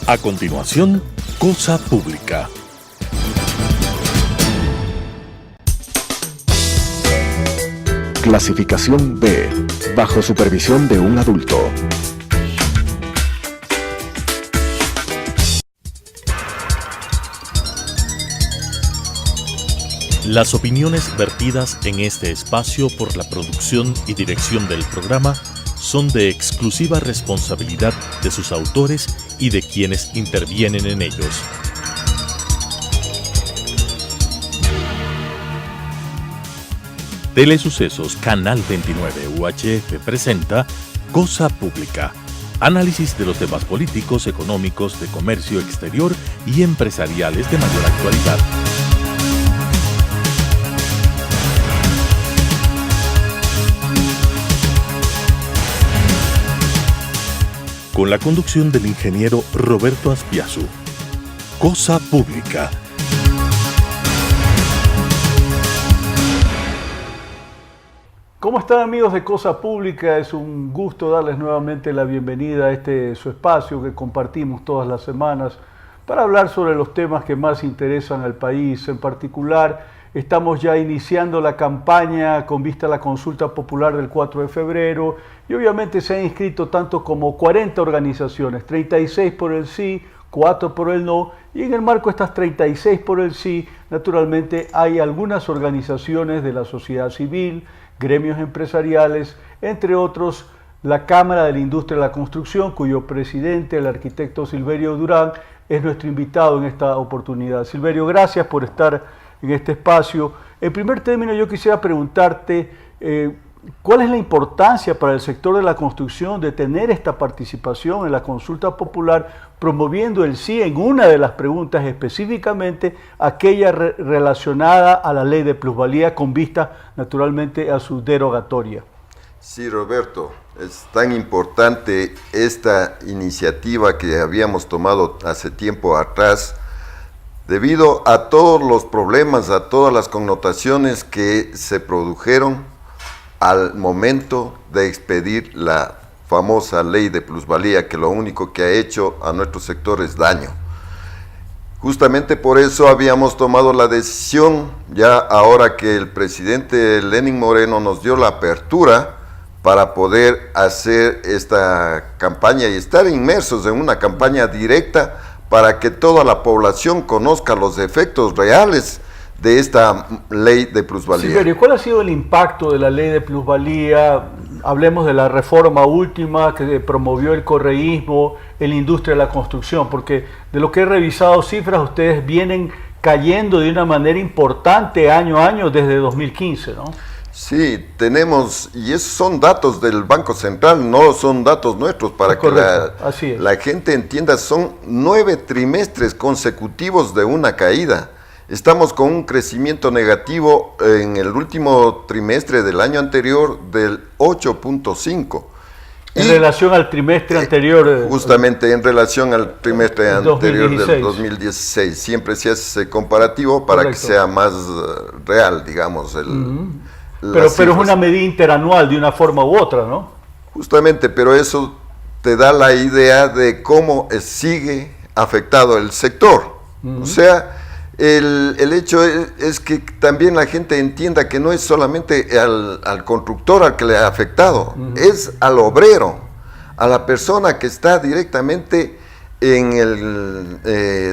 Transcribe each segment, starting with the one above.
A continuación, Cosa Pública. Clasificación B, bajo supervisión de un adulto. Las opiniones vertidas en este espacio por la producción y dirección del programa son de exclusiva responsabilidad de sus autores y de quienes intervienen en ellos. Telesucesos Canal 29 UHF presenta Cosa Pública. Análisis de los temas políticos, económicos, de comercio exterior y empresariales de mayor actualidad. Con la conducción del ingeniero Roberto Aspiazu. Cosa Pública. ¿Cómo están, amigos de Cosa Pública? Es un gusto darles nuevamente la bienvenida a este su espacio que compartimos todas las semanas para hablar sobre los temas que más interesan al país. En particular, estamos ya iniciando la campaña con vista a la consulta popular del 4 de febrero y obviamente se han inscrito tanto como 40 organizaciones, 36 por el sí, 4 por el no, y en el marco de estas 36 por el sí, naturalmente hay algunas organizaciones de la sociedad civil, gremios empresariales, entre otros la Cámara de la Industria de la Construcción, cuyo presidente, el arquitecto Silverio Durán, es nuestro invitado en esta oportunidad. Silverio, gracias por estar en este espacio. En primer término, yo quisiera preguntarte ¿cuál es la importancia para el sector de la construcción de tener esta participación en la consulta popular, promoviendo el sí en una de las preguntas, específicamente aquella relacionada a la ley de plusvalía, con vista naturalmente a su derogatoria? Sí, Roberto, es tan importante esta iniciativa que habíamos tomado hace tiempo atrás, debido a todos los problemas, a todas las connotaciones que se produjeron al momento de expedir la famosa ley de plusvalía, que lo único que ha hecho a nuestro sector es daño. Justamente por eso habíamos tomado la decisión, ya ahora que el presidente Lenín Moreno nos dio la apertura para poder hacer esta campaña y estar inmersos en una campaña directa para que toda la población conozca los efectos reales de esta ley de plusvalía. Silverio, ¿cuál ha sido el impacto de la ley de plusvalía? Hablemos de la reforma última que promovió el correísmo en la industria de la construcción, porque de lo que he revisado cifras, ustedes vienen cayendo de una manera importante año a año desde 2015, ¿no? Sí, tenemos, y esos son datos del Banco Central, no son datos nuestros, para que la gente entienda, son 9 trimestres consecutivos de una caída. Estamos con un crecimiento negativo en el último trimestre del año anterior del 8.5. En relación al trimestre anterior. Justamente en relación al trimestre anterior del 2016. Siempre se hace ese comparativo para que sea más real, digamos. Pero es una medida interanual de una forma u otra, ¿no? Justamente, pero eso te da la idea de cómo sigue afectado el sector. O sea, el hecho es que también la gente entienda que no es solamente al constructor al que le ha afectado, es al obrero, a la persona que está directamente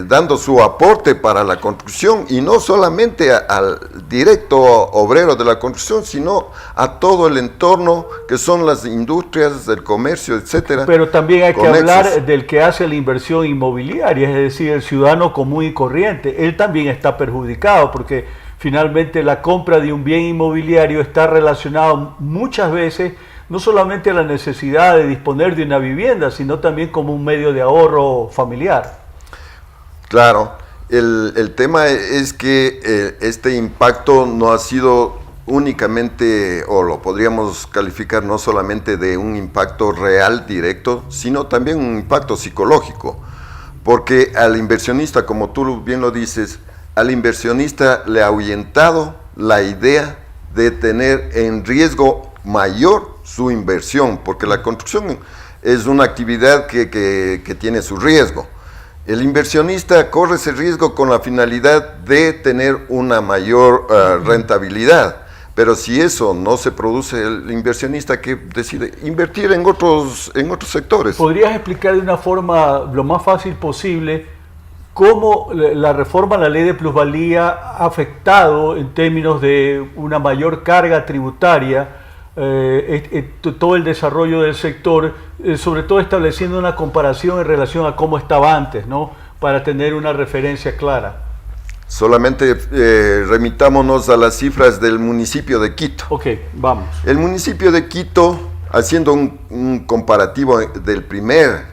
dando su aporte para la construcción, y no solamente al directo obrero de la construcción, sino a todo el entorno que son las industrias, el comercio, etcétera. Pero también hay que hablar del que hace la inversión inmobiliaria, es decir, el ciudadano común y corriente. Él también está perjudicado porque finalmente la compra de un bien inmobiliario está relacionado muchas veces no solamente a la necesidad de disponer de una vivienda, sino también como un medio de ahorro familiar. Claro, el tema es que este impacto no ha sido únicamente, o lo podríamos calificar no solamente de un impacto real, directo, sino también un impacto psicológico, porque al inversionista, como tú bien lo dices, al inversionista le ha ahuyentado la idea de tener en riesgo mayor su inversión, porque la construcción es una actividad que tiene su riesgo. El inversionista corre ese riesgo con la finalidad de tener una mayor rentabilidad. Pero si eso no se produce, el inversionista que decide invertir en otros sectores. ¿Podrías explicar de una forma lo más fácil posible cómo la reforma a la ley de plusvalía ha afectado en términos de una mayor carga tributaria todo el desarrollo del sector, sobre todo estableciendo una comparación en relación a cómo estaba antes, ¿no? Para tener una referencia clara? Solamente remitámonos a las cifras del municipio de Quito. Ok, vamos. El municipio de Quito, haciendo un comparativo del primer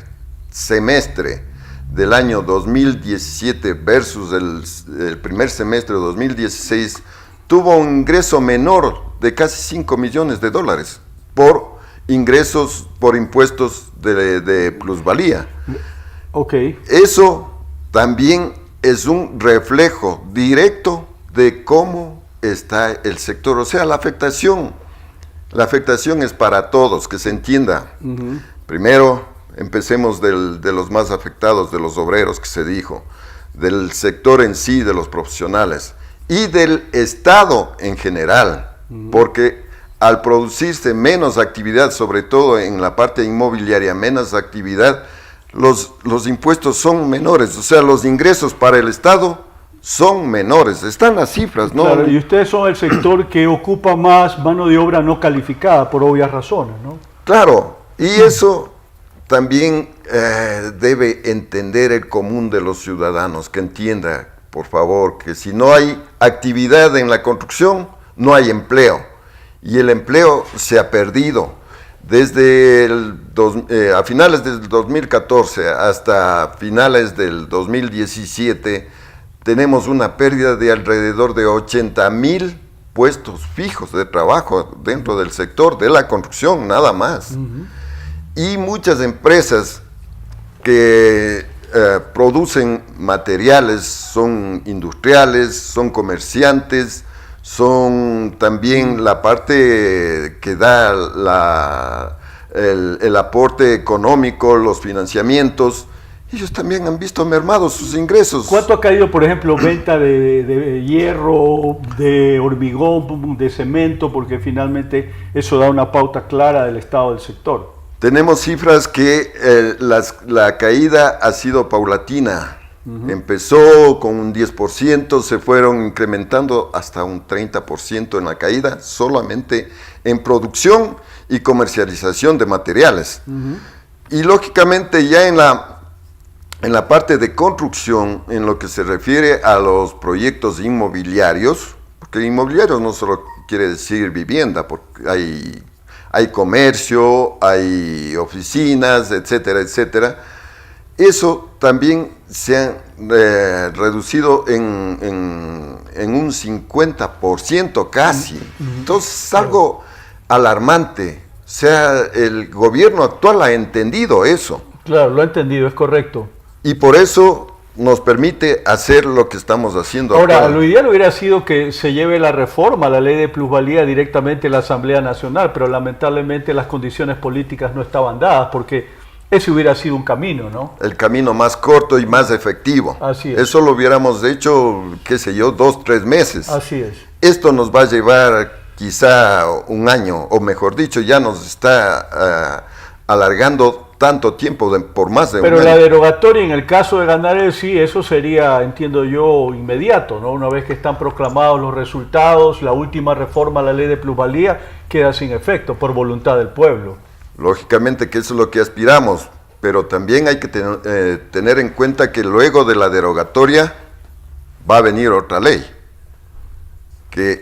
semestre del año 2017 versus el primer semestre de 2016, tuvo un ingreso menor de casi 5 millones de dólares por ingresos, por impuestos de plusvalía. Ok. Eso también es un reflejo directo de cómo está el sector. O sea, la afectación es para todos, que se entienda. Uh-huh. Primero, empecemos de los más afectados, de los obreros, que se dijo, del sector en sí, de los profesionales, y del Estado en general, porque al producirse menos actividad, sobre todo en la parte inmobiliaria, menos actividad, los impuestos son menores, o sea, los ingresos para el Estado son menores, están las cifras, ¿no? Claro, y ustedes son el sector que ocupa más mano de obra no calificada, por obvias razones, ¿no? Claro, y eso también debe entender el común de los ciudadanos, que entienda, por favor, que si no hay actividad en la construcción, no hay empleo, y el empleo se ha perdido. Desde a finales del 2014 hasta finales del 2017, tenemos una pérdida de alrededor de 80,000 puestos fijos de trabajo dentro del sector de la construcción, nada más. Uh-huh. Y muchas empresas que producen materiales, son industriales, son comerciantes, son también la parte que da el aporte económico, los financiamientos. Ellos también han visto mermados sus ingresos. ¿Cuánto ha caído, por ejemplo, venta de hierro, de hormigón, de cemento? Porque finalmente eso da una pauta clara del estado del sector. Tenemos cifras que la caída ha sido paulatina. Uh-huh. Empezó con un 10%, se fueron incrementando hasta un 30% en la caída, solamente en producción y comercialización de materiales. Uh-huh. Y lógicamente ya en la parte de construcción, en lo que se refiere a los proyectos inmobiliarios, porque inmobiliarios no solo quiere decir vivienda, porque hay comercio, hay oficinas, etcétera, etcétera. Eso también se ha reducido en un 50% casi. Entonces es algo alarmante. O sea, el gobierno actual ha entendido eso. Claro, lo ha entendido, es correcto. Y por eso nos permite hacer lo que estamos haciendo ahora. Lo ideal hubiera sido que se lleve la reforma a la ley de plusvalía directamente a la Asamblea Nacional, pero lamentablemente las condiciones políticas no estaban dadas, porque ese hubiera sido un camino, ¿no? El camino más corto y más efectivo. Así es. Eso lo hubiéramos hecho, 2-3 meses. Así es. Esto nos va a llevar quizá un año, o mejor dicho, ya nos está alargando tanto tiempo, por más de un año. Pero la derogatoria, en el caso de ganar el sí, eso sería, entiendo yo, inmediato, ¿no? Una vez que están proclamados los resultados, la última reforma a la ley de plusvalía queda sin efecto, por voluntad del pueblo. Lógicamente que eso es lo que aspiramos, pero también hay que tener en cuenta que luego de la derogatoria va a venir otra ley, que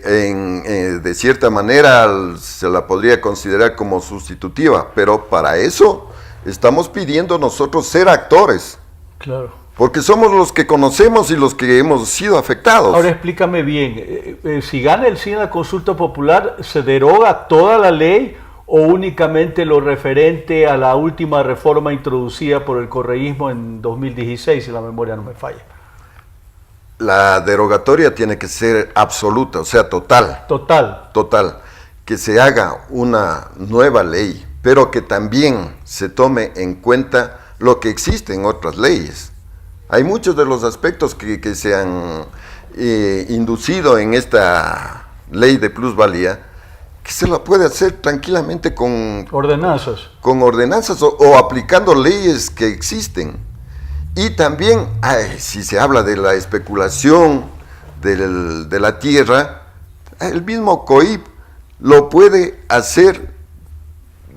de cierta manera se la podría considerar como sustitutiva, pero para eso estamos pidiendo nosotros ser actores. Claro. Porque somos los que conocemos y los que hemos sido afectados. Ahora explícame bien, si gana el sí en la consulta popular, ¿se deroga toda la ley o únicamente lo referente a la última reforma introducida por el correísmo en 2016, si la memoria no me falla? La derogatoria tiene que ser absoluta, o sea, total. Total. Total. Que se haga una nueva ley, pero que también se tome en cuenta lo que existe en otras leyes. Hay muchos de los aspectos que se han inducido en esta ley de plusvalía que se la puede hacer tranquilamente con ordenanzas. Con ordenanzas o aplicando leyes que existen. Y también, si se habla de la especulación de la tierra, el mismo COIP lo puede hacer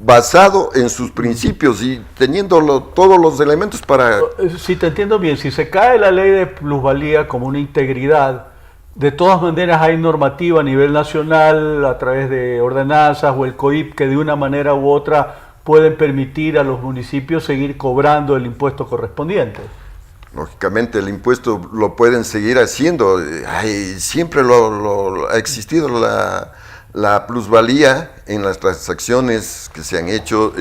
basado en sus principios y teniendo todos los elementos para... Si te entiendo bien, si se cae la ley de plusvalía como una integridad, de todas maneras hay normativa a nivel nacional a través de ordenanzas o el COIP que de una manera u otra pueden permitir a los municipios seguir cobrando el impuesto correspondiente. Lógicamente el impuesto lo pueden seguir haciendo. Siempre ha existido la plusvalía en las transacciones que se han hecho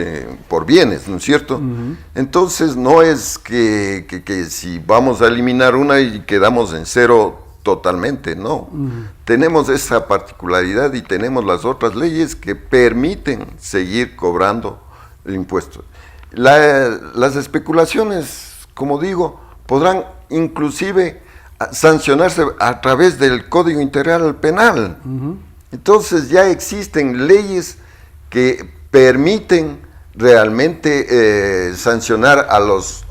por bienes, ¿no es cierto? Uh-huh. Entonces no es que si vamos a eliminar una y quedamos en cero totalmente, no. Uh-huh. Tenemos esa particularidad y tenemos las otras leyes que permiten seguir cobrando el impuesto. Las especulaciones, como digo, podrán inclusive sancionarse a través del Código Integral Penal. Uh-huh. Entonces ya existen leyes que permiten realmente sancionar a los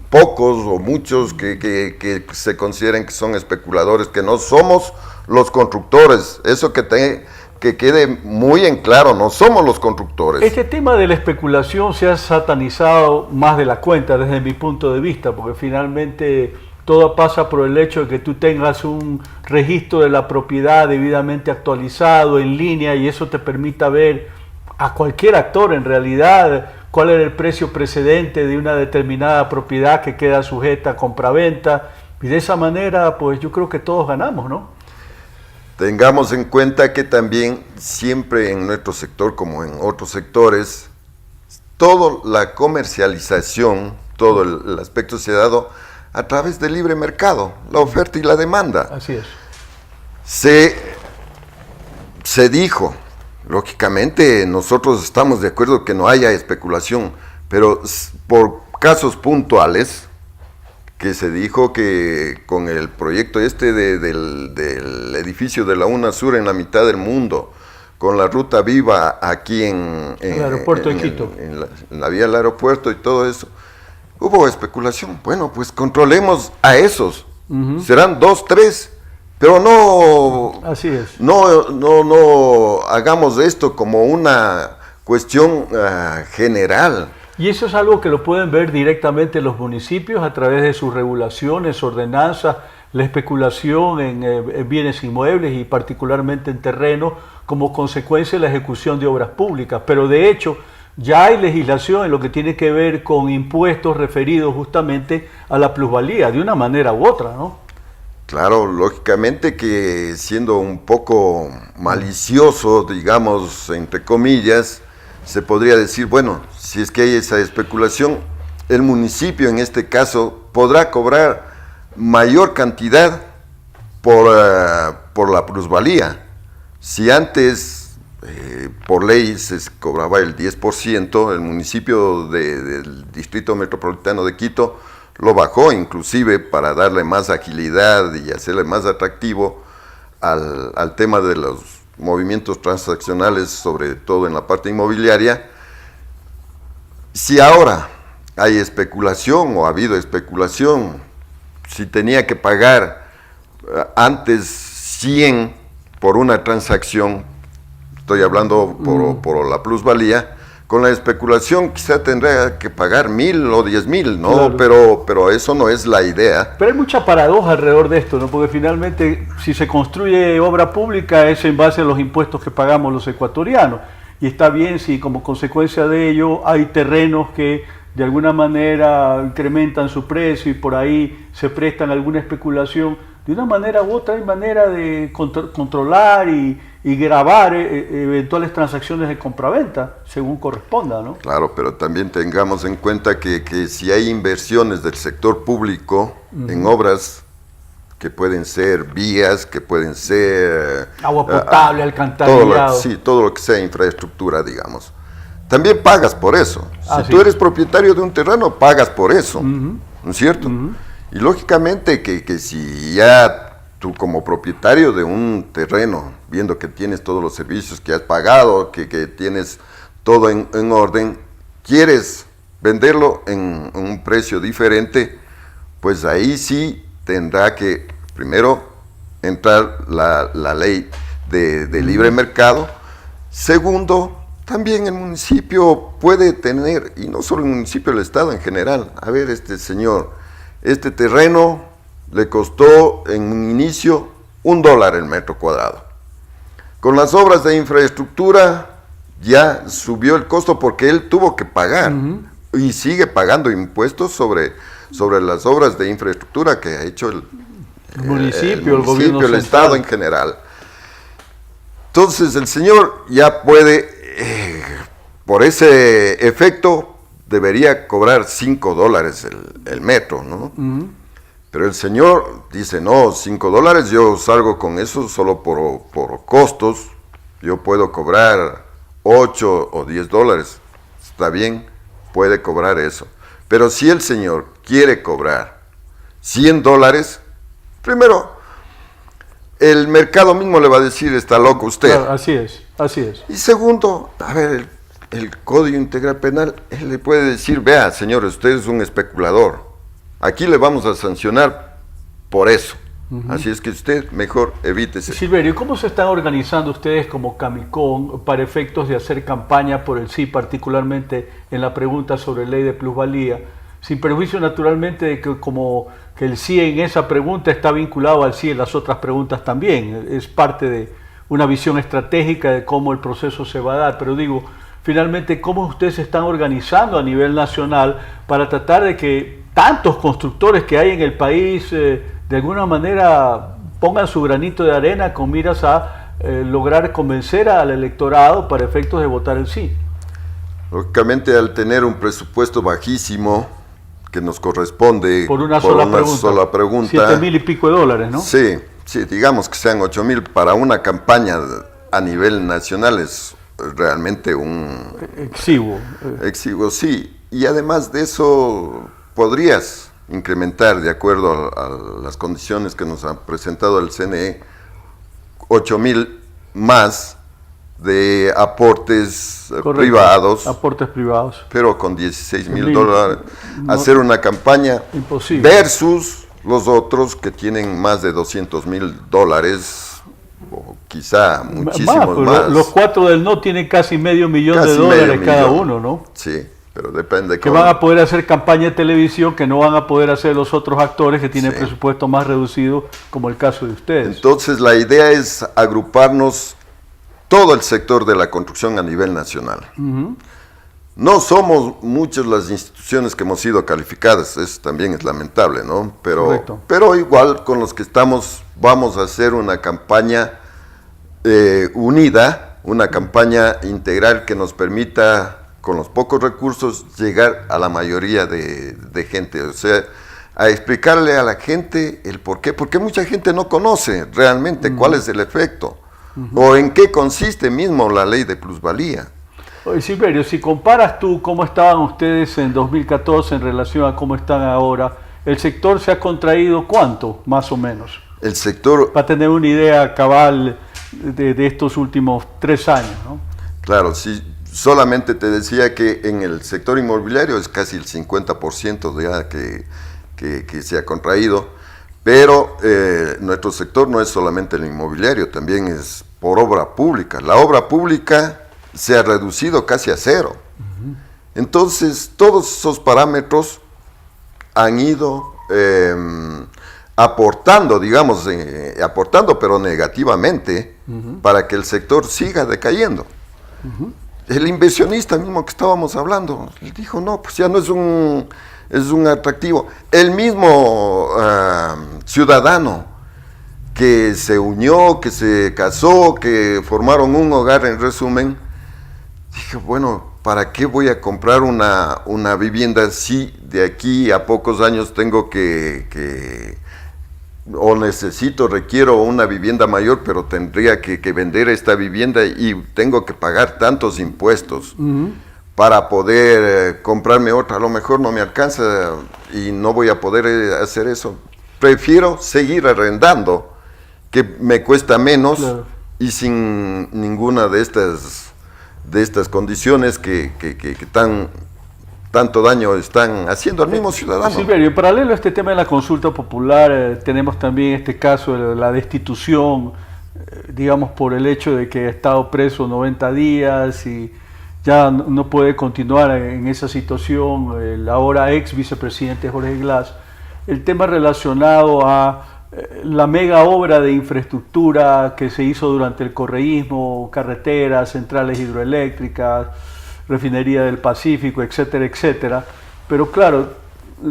pocos o muchos que se consideren que son especuladores, que no somos los constructores. Eso que quede muy en claro, no somos los constructores. Este tema de la especulación se ha satanizado más de la cuenta desde mi punto de vista, porque finalmente todo pasa por el hecho de que tú tengas un registro de la propiedad debidamente actualizado en línea y eso te permita ver a cualquier actor en realidad cuál era el precio precedente de una determinada propiedad que queda sujeta a compraventa, y de esa manera pues yo creo que todos ganamos, ¿no? Tengamos en cuenta que también siempre en nuestro sector como en otros sectores, toda la comercialización, todo el aspecto se ha dado a través del libre mercado, la oferta y la demanda. Así es. Se dijo, lógicamente nosotros estamos de acuerdo que no haya especulación, pero por casos puntuales, que se dijo que con el proyecto del edificio de la UNASUR en la mitad del mundo, con la ruta viva aquí en el aeropuerto de Quito, en la vía del aeropuerto y todo eso, hubo especulación. Bueno, pues controlemos a esos. Uh-huh. Serán 2, 3, pero no. Así es. No hagamos esto como una cuestión general. Y eso es algo que lo pueden ver directamente los municipios a través de sus regulaciones, ordenanzas, la especulación en bienes inmuebles y particularmente en terreno como consecuencia de la ejecución de obras públicas. Pero de hecho ya hay legislación en lo que tiene que ver con impuestos referidos justamente a la plusvalía, de una manera u otra, ¿no? Claro, lógicamente que siendo un poco malicioso, digamos, entre comillas, se podría decir, bueno, si es que hay esa especulación, el municipio en este caso podrá cobrar mayor cantidad por la plusvalía. Si antes, por ley, se cobraba el 10%, el municipio del Distrito Metropolitano de Quito lo bajó inclusive para darle más agilidad y hacerle más atractivo al tema de los movimientos transaccionales, sobre todo en la parte inmobiliaria. Si ahora hay especulación o ha habido especulación, si tenía que pagar antes 100 por una transacción, estoy hablando por la plusvalía, con la especulación quizá tendría que pagar 1,000 o 10,000, ¿no? Claro. Pero eso no es la idea. Pero hay mucha paradoja alrededor de esto, ¿no? Porque finalmente si se construye obra pública es en base a los impuestos que pagamos los ecuatorianos. Y está bien si como consecuencia de ello hay terrenos que de alguna manera incrementan su precio y por ahí se prestan a alguna especulación. De una manera u otra hay manera de controlar y gravar eventuales transacciones de compraventa según corresponda, ¿no? Claro, pero también tengamos en cuenta que si hay inversiones del sector público en obras que pueden ser vías, que pueden ser agua potable, alcantarillado, todo lo que sea infraestructura, digamos, también pagas por eso. Si tú eres propietario de un terreno, pagas por eso, ¿no es cierto? Y lógicamente que si ya tú como propietario de un terreno, viendo que tienes todos los servicios que has pagado, que tienes todo en orden, quieres venderlo en un precio diferente, pues ahí sí tendrá que primero entrar la ley de libre mercado. Segundo, también el municipio puede tener, y no solo el municipio, el Estado en general, a ver, señor, este terreno le costó en un inicio $1 el metro cuadrado. Con las obras de infraestructura ya subió el costo porque él tuvo que pagar y sigue pagando impuestos sobre las obras de infraestructura que ha hecho el municipio, el gobierno, el Estado en general. Entonces el señor ya puede, por ese efecto, debería cobrar $5 el metro, ¿no? Pero el señor dice, no, $5, yo salgo con eso solo por costos, yo puedo cobrar 8 o 10 dólares, está bien, puede cobrar eso. Pero si el señor quiere cobrar $100, primero, el mercado mismo le va a decir, está loco usted. Claro, así es. Y segundo, a ver, el Código Integral Penal, él le puede decir, vea, señor, usted es un especulador, aquí le vamos a sancionar por eso. Así es que usted mejor evítese. Silverio, ¿cómo se están organizando ustedes como Camicón para efectos de hacer campaña por el sí, particularmente en la pregunta sobre ley de plusvalía? Sin perjuicio naturalmente de que el sí en esa pregunta está vinculado al sí en las otras preguntas también. Es parte de una visión estratégica de cómo el proceso se va a dar. Pero digo, finalmente, ¿cómo ustedes se están organizando a nivel nacional para tratar de que tantos constructores que hay en el país de alguna manera pongan su granito de arena con miras a lograr convencer al electorado para efectos de votar el sí? Lógicamente, al tener un presupuesto bajísimo que nos corresponde por una sola pregunta, 7,000 y pico de dólares, ¿no? Sí, digamos que sean 8,000 para una campaña a nivel nacional es realmente un exiguo, sí. Y además de eso podrías incrementar, de acuerdo a las condiciones que nos ha presentado el CNE, 8,000 más de aportes privados. Aportes privados. Pero con 16,000 dólares. No, hacer una campaña imposible. Versus los otros que tienen más de 200,000 dólares, o quizá muchísimos más. Los 4 del no tienen casi medio millón de dólares cada uno, ¿no? Sí, pero depende. Que van a poder hacer campaña de televisión que no van a poder hacer los otros actores que tienen presupuesto más reducido, como el caso de ustedes. Entonces la idea es agruparnos todo el sector de la construcción a nivel nacional. No somos muchas las instituciones que hemos sido calificadas, eso también es lamentable, ¿no? Pero igual con los que estamos vamos a hacer una campaña unida, una campaña integral que nos permita, con los pocos recursos, llegar a la mayoría de gente. O sea, a explicarle a la gente el por qué, porque mucha gente no conoce realmente cuál es el efecto. O en qué consiste mismo la ley de plusvalía. Oye, Silverio, si comparas tú cómo estaban ustedes en 2014 en relación a cómo están ahora, ¿el sector se ha contraído cuánto, más o menos? El sector... Para tener una idea cabal de estos últimos 3 años, ¿no? Claro, sí, solamente te decía que en el sector inmobiliario es casi el 50% ya que se ha contraído. Pero nuestro sector no es solamente el inmobiliario, también es por obra pública. La obra pública se ha reducido casi a 0. Entonces, todos esos parámetros han ido aportando, digamos, aportando pero negativamente, para que el sector siga decayendo. El inversionista mismo que estábamos hablando, él dijo, no, pues ya no es un atractivo. El mismo ciudadano que se unió, que se casó, que formaron un hogar, en resumen, dije, bueno, ¿para qué voy a comprar una vivienda si de aquí a pocos años tengo o requiero una vivienda mayor, pero tendría que vender esta vivienda y tengo que pagar tantos impuestos? para poder comprarme otra, a lo mejor no me alcanza y no voy a poder hacer eso. Prefiero seguir arrendando, que me cuesta menos, claro, y sin ninguna de estas condiciones que tanto daño están haciendo al mismo ciudadano. Silverio, en paralelo a este tema de la consulta popular, tenemos también este caso de la destitución, digamos, por el hecho de que ha estado preso 90 días y ya no puede continuar en esa situación, el ahora ex vicepresidente Jorge Glass. El tema relacionado a la mega obra de infraestructura que se hizo durante el correísmo, carreteras, centrales hidroeléctricas, refinería del Pacífico, etcétera, etcétera. Pero claro,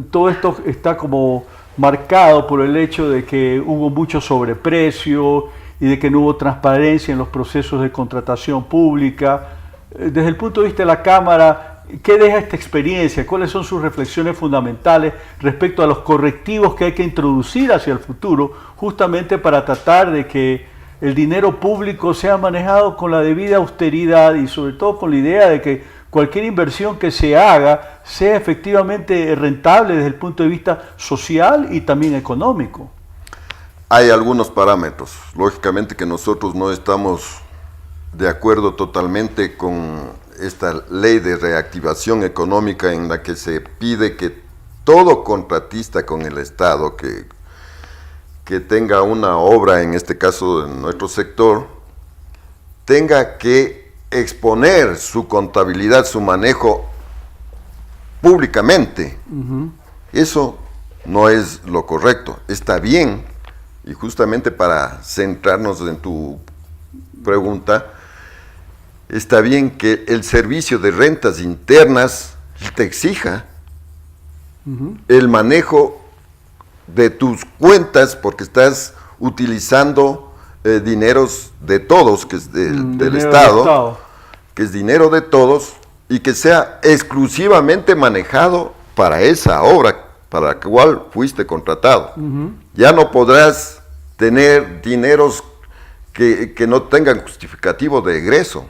todo esto está como marcado por el hecho de que hubo mucho sobreprecio y de que no hubo transparencia en los procesos de contratación pública. Desde el punto de vista de la Cámara, ¿qué deja esta experiencia? ¿Cuáles son sus reflexiones fundamentales respecto a los correctivos que hay que introducir hacia el futuro, justamente para tratar de que el dinero público sea manejado con la debida austeridad y sobre todo con la idea de que cualquier inversión que se haga sea efectivamente rentable desde el punto de vista social y también económico? Hay algunos parámetros. Lógicamente que nosotros no estamos de acuerdo totalmente con esta ley de reactivación económica en la que se pide que todo contratista con el Estado que tenga una obra, en este caso en nuestro sector, tenga que exponer su contabilidad, su manejo públicamente. Eso no es lo correcto. Está bien, y justamente para centrarnos en tu pregunta, está bien que el servicio de rentas internas te exija el manejo de tus cuentas, porque estás utilizando dineros de todos, que es del Estado, que es dinero de todos, y que sea exclusivamente manejado para esa obra para la cual fuiste contratado. Ya no podrás tener dineros que no tengan justificativo de egreso.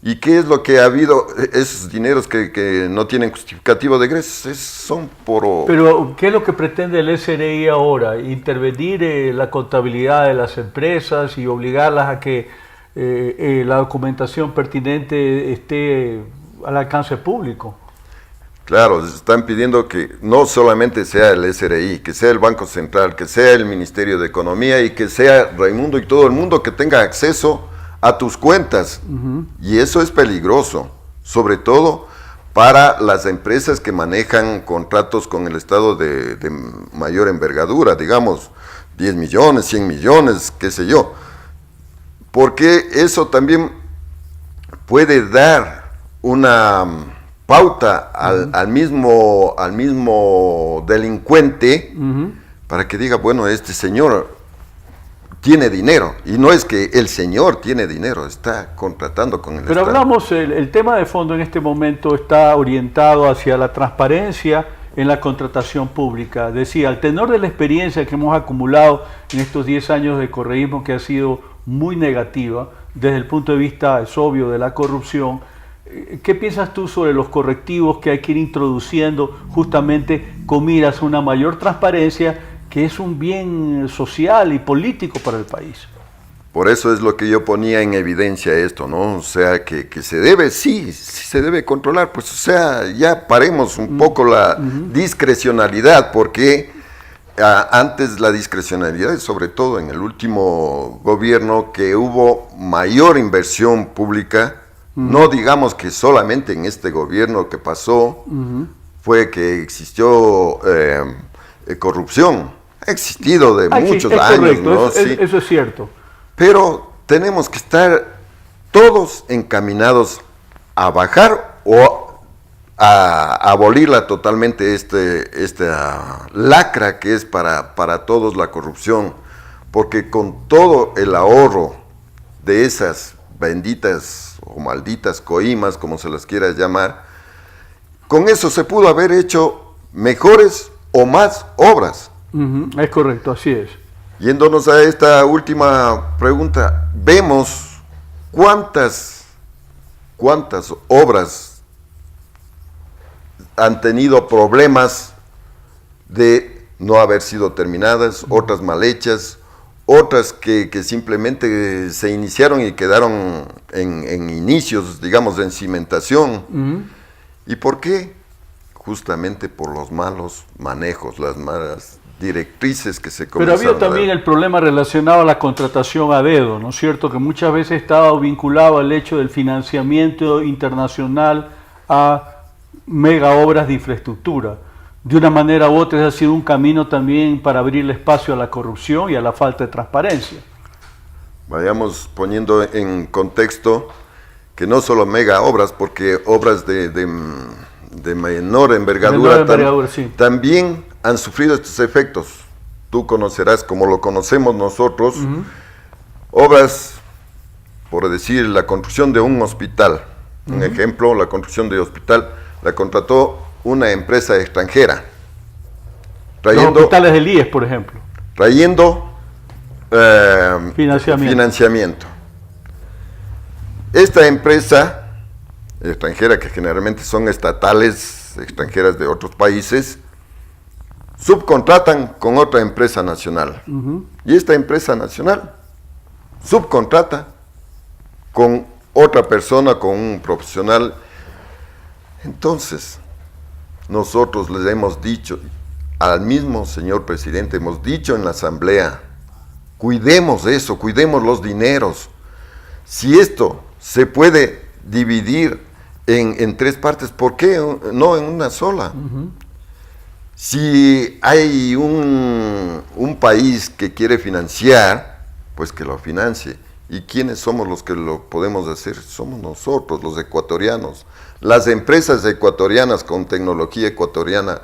¿Y qué es lo que ha habido? Esos dineros que no tienen justificativo de egresos son por... Pero, ¿qué es lo que pretende el SRI ahora? ¿Intervenir la contabilidad de las empresas y obligarlas a que la documentación pertinente esté al alcance público? Claro, están pidiendo que no solamente sea el SRI, que sea el Banco Central, que sea el Ministerio de Economía y que sea Raimundo y todo el mundo que tenga acceso a tus cuentas. Y eso es peligroso, sobre todo para las empresas que manejan contratos con el Estado de mayor envergadura, digamos 10 millones, 100 millones, qué sé yo, porque eso también puede dar una pauta al mismo delincuente para que diga, bueno, este señor tiene dinero, y no es que el señor tiene dinero, está contratando con el Estado. Pero hablamos, el tema de fondo en este momento está orientado hacia la transparencia en la contratación pública. Decía, al tenor de la experiencia que hemos acumulado en estos 10 años de correísmo, que ha sido muy negativa, desde el punto de vista, es obvio, de la corrupción, ¿qué piensas tú sobre los correctivos que hay que ir introduciendo justamente con miras a una mayor transparencia, que es un bien social y político para el país? Por eso es lo que yo ponía en evidencia esto, ¿no? O sea, que se debe, sí se debe controlar, pues, o sea, ya paremos un poco la discrecionalidad, porque antes la discrecionalidad, sobre todo en el último gobierno, que hubo mayor inversión pública, no digamos que solamente en este gobierno que pasó, fue que existió corrupción. Ha existido de muchos años, correcto, ¿no? Eso es cierto. Pero tenemos que estar todos encaminados a bajar o a abolirla totalmente, esta lacra que es para todos la corrupción, porque con todo el ahorro de esas benditas o malditas coimas, como se las quiera llamar, con eso se pudo haber hecho mejores o más obras. Es correcto, así es. Yéndonos a esta última pregunta, vemos cuántas cuántas obras han tenido problemas de no haber sido terminadas, otras mal hechas, otras que simplemente se iniciaron y quedaron en inicios, digamos, de cimentación. ¿Y por qué? Justamente por los malos manejos, las malas directrices que se comenzaron. Pero había también el problema relacionado a la contratación a dedo, ¿no es cierto? Que muchas veces estaba vinculado al hecho del financiamiento internacional a mega obras de infraestructura. De una manera u otra ha sido un camino también para abrirle espacio a la corrupción y a la falta de transparencia. Vayamos poniendo en contexto que no solo mega obras, porque obras de menor envergadura, sí, también han sufrido estos efectos. Tú conocerás, como lo conocemos nosotros, obras, por decir, la construcción de un hospital. Un ejemplo, la construcción de hospital la contrató una empresa extranjera. Los hospitales del IES, por ejemplo. Trayendo financiamiento. Esta empresa extranjera, que generalmente son estatales, extranjeras de otros países, subcontratan con otra empresa nacional. Y esta empresa nacional subcontrata con otra persona, con un profesional. Entonces, nosotros les hemos dicho, al mismo señor presidente, hemos dicho en la asamblea, cuidemos eso, cuidemos los dineros. Si esto se puede dividir en tres partes, ¿por qué no en una sola? Si hay un país que quiere financiar, pues que lo financie. ¿Y quiénes somos los que lo podemos hacer? Somos nosotros, los ecuatorianos. Las empresas ecuatorianas con tecnología ecuatoriana,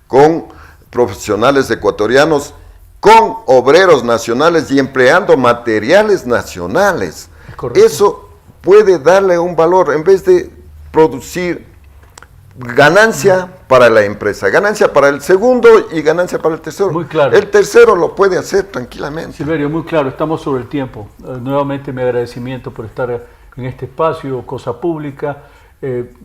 con profesionales ecuatorianos, con obreros nacionales y empleando materiales nacionales. Correcto. Eso puede darle un valor, en vez de producir ganancia para la empresa, ganancia para el segundo y ganancia para el tercero. Muy claro. El tercero lo puede hacer tranquilamente. Silverio, muy claro, estamos sobre el tiempo. Nuevamente mi agradecimiento por estar en este espacio, Cosa Pública.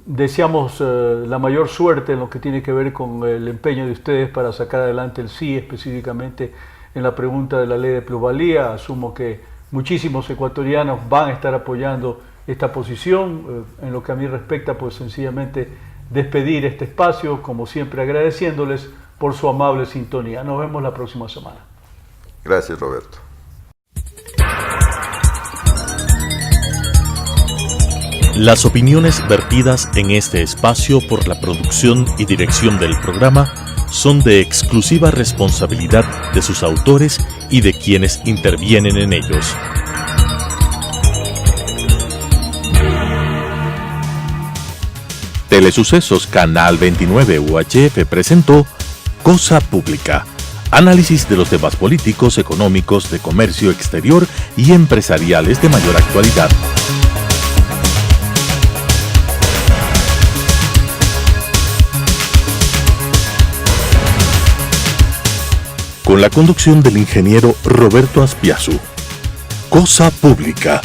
Deseamos la mayor suerte en lo que tiene que ver con el empeño de ustedes para sacar adelante el sí, específicamente en la pregunta de la ley de plusvalía. Asumo que muchísimos ecuatorianos van a estar apoyando esta posición. En lo que a mí respecta, pues sencillamente despedir este espacio, como siempre agradeciéndoles por su amable sintonía. Nos vemos la próxima semana. Gracias, Roberto. Las opiniones vertidas en este espacio por la producción y dirección del programa son de exclusiva responsabilidad de sus autores y de quienes intervienen en ellos. Telesucesos Canal 29 UHF presentó Cosa Pública, análisis de los temas políticos, económicos, de comercio exterior y empresariales de mayor actualidad. Con la conducción del ingeniero Roberto Aspiazu. Cosa Pública,